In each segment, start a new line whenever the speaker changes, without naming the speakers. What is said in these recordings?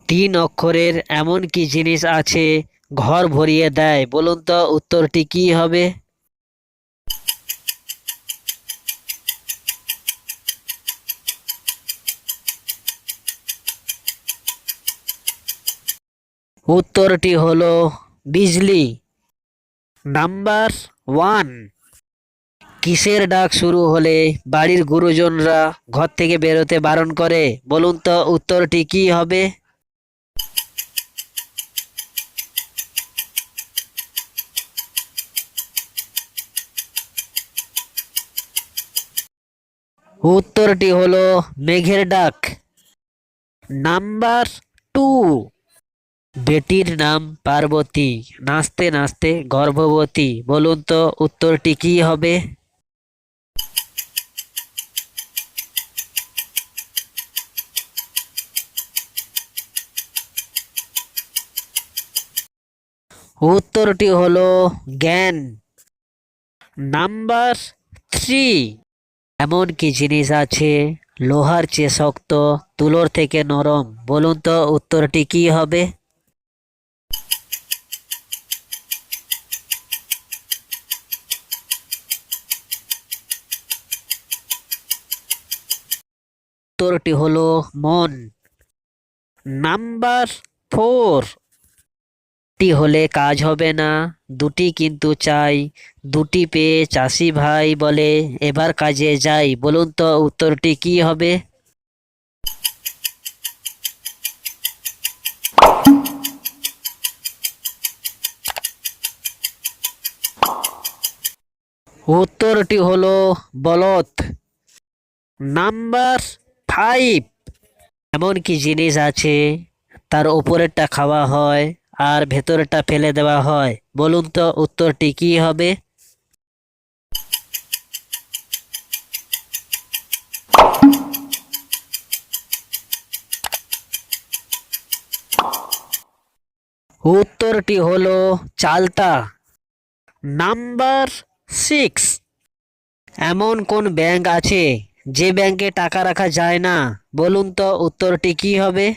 তিন অক্ষরের এমন কি জিনিস আছে ঘর ভরিয়ে দেয়, বলুন তো উত্তরটি কি হবে? উত্তরটি হলো বিজলি। Number one. কিসের ডাক শুরু হলে বাড়ির গুরুজনরা ঘর থেকে বেরোতে বারণ করে, বলুন তো উত্তরটি কি হবে? উত্তরটি হলো মেঘের ডাক। Number two. বেটির নাম পার্বতী, নাচতে নাচতে গর্ভবতী, বলুন তো উত্তরটি কি হবে? উত্তরটি হলো জ্ঞান। Number three. এমন কি জিনিস আছে লোহার চেয়ে শক্ত, তুলোর থেকে নরম, বলুন তো উত্তরটি কি হবে? উত্তরটি হলো মন। Number four. একটি হলে কাজ হবে না, দুটি কিন্তু চাই, দুটি পেয়ে চাষি ভাই বলে এবার কাজে যাই, বলুন তো উত্তরটি কি হবে? উত্তরটি হলো বলদ। Number five. এমন কি জিনিস আছে তার উপরেরটা খাওয়া হয় আর ভেতরেরটা ফেলে দেওয়া হয়, বলুন তো উত্তরটি কি হবে? উত্তরটি হলো চালতা। Number six. এমন কোন ব্যাংক আছে যে ব্যাংকে টাকা রাখা যায় না, বলুন তো উত্তরটি কি হবে?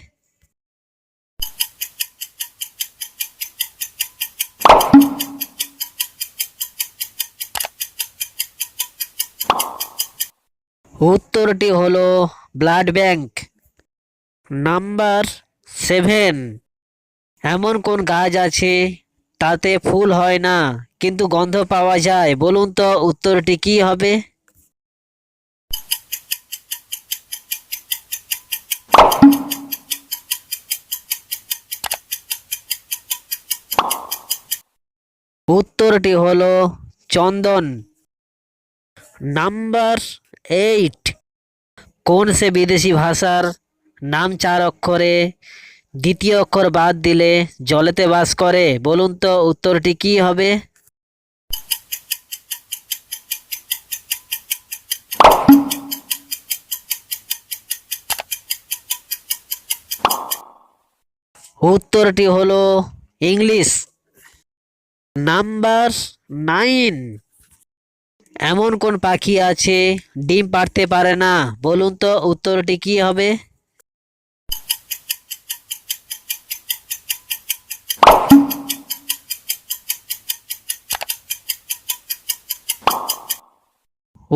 উত্তরটি হলো ব্লাড ব্যাংক। Number seven. এমন কোন গাছ আছে তাতে ফুল হয় না কিন্তু গন্ধ পাওয়া যায়, বলুন তো উত্তরটি কি হবে? উত্তরটি হলো চন্দন। Number eight. কোন সে বিদেশি ভাষার নাম চার অক্ষরে, দ্বিতীয় অক্ষর বাদ দিলে জলেতে বাস করে, বলুন তো উত্তরটি কি হবে? উত্তরটি হলো ইংলিশ। Number nine. এমন কোন পাখি আছে ডিম পাড়তে পারে না, বলুন তো উত্তরটি কি হবে?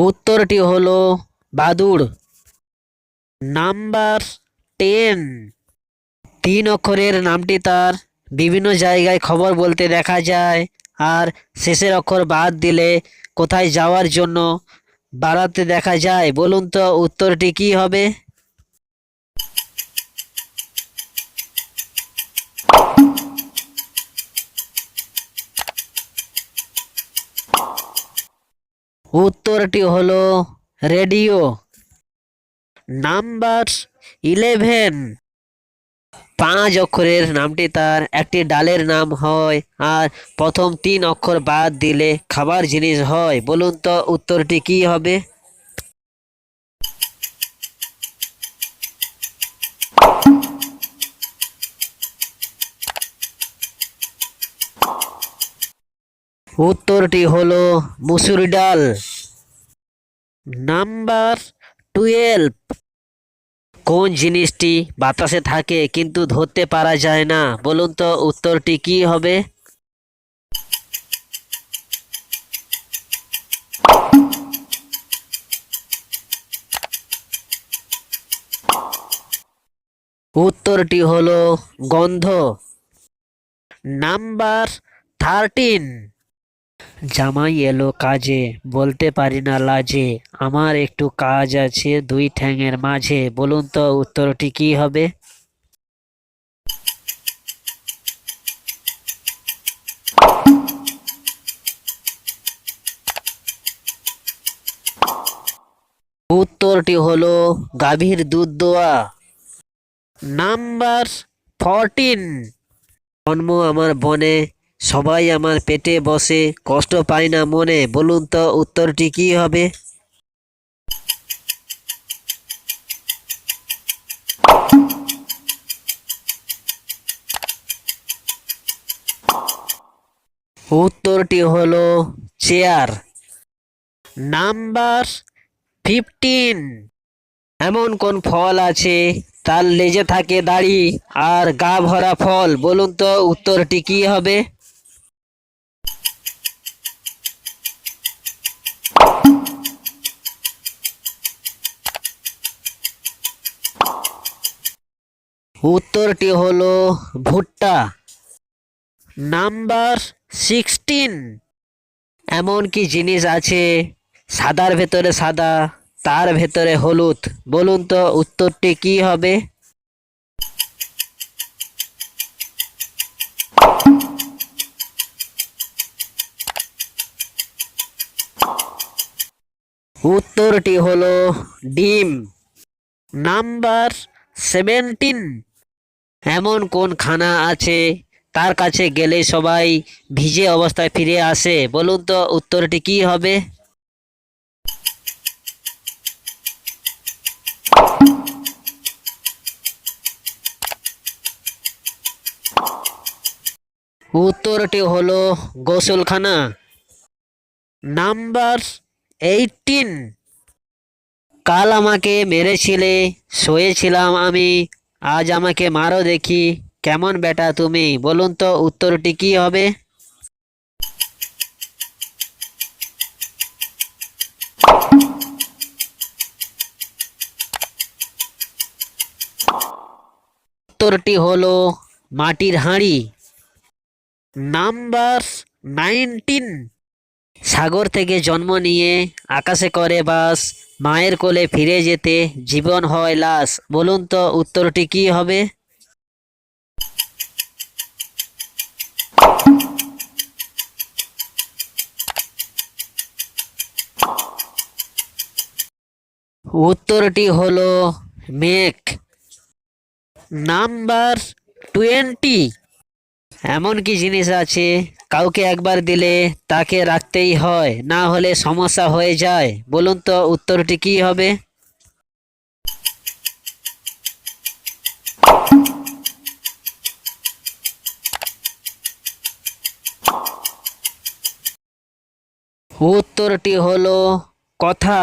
উত্তরটি হলো বাদুড়। Number ten. তিন অক্ষরের নামটি তার বিভিন্ন জায়গায় খবর বলতে দেখা যায় আর শেষের অক্ষর বাদ দিলে কোথায় যাওয়ার জন্য বাড়াতে দেখা যায়, বলুন তো উত্তরটি কি হবে? উত্তরটি হলো রেডিও। নাম্বার 11। পাঁচ অক্ষরের নামটি তার একটি ডালের নাম হয় আর প্রথম তিন অক্ষর বাদ দিলে খাবার জিনিস হয়, বলুন তো উত্তরটি কি হবে? উত্তরটি হলো মুসুর ডাল। নাম্বার 12। কোন জিনিসটি বাতাসে থাকে কিন্তু ধরতে পারা যায় না? বলুন তো উত্তরটি কি হবে? উত্তরটি হলো গন্ধ। নাম্বার 13। জামাই এলো কাজে, বলতে পারি না লাজে, আমার একটু কাজ আছে দুই ঠ্যাঙের মাঝে। বলুন তো উত্তরটি কি হবে? উত্তরটি হলো গাভীর দুধ দোয়া। নাম্বার 14। জন্ম আমার বনে, সবাই আমার পেটে বসে, কষ্ট পায় না মনে। বলুন তো উত্তরটি কি হবে? উত্তরটি হলো চেয়ার। নাম্বার 15। এমন কোন ফল আছে তার লেজে থাকে দাড়ি আর গা ভরা ফল? বলুন তো উত্তরটি কি হবে? উত্তরটি হলো ভুট্টা। নাম্বার 16। এমন কি জিনিস আছে সাদার ভেতরে সাদা, তার ভেতরে হলুদ? বলুন তো উত্তরটি কি হবে? উত্তরটি হলো ডিম। নাম্বার 17। এমন কোন খানা আছে তার কাছে গেলে সবাই ভিজে অবস্থায় ফিরে আসে? বলুন তো উত্তরটি কি হবে? উত্তরটি হলো গোসলখানা। নাম্বার 18। কাল আমাকে মেরেছিলে, শুয়েছিলাম আমি, আজ আমাকে মারো দেখি, কেমন বেটা তুমি? বলুন তো উত্তরটি কি হবে? উত্তরটি হলো মাটির হাঁড়ি। নাম্বার 19। সাগর থেকে জন্ম নিয়ে আকাশে করে বাস, মায়ের কোলে ফিরে যেতে জীবন হয় লাশ। বলুন তো উত্তরটি কি হবে? উত্তরটি হলো মেঘ। নাম্বার 20। এমন কি জিনিস আছে কাউকে একবার দিলে তাকে রাখতেই হয়, না হলে সমস্যা হয়ে যায়? বলুন তো উত্তরটি কি হবে? উত্তরটি হলো কথা।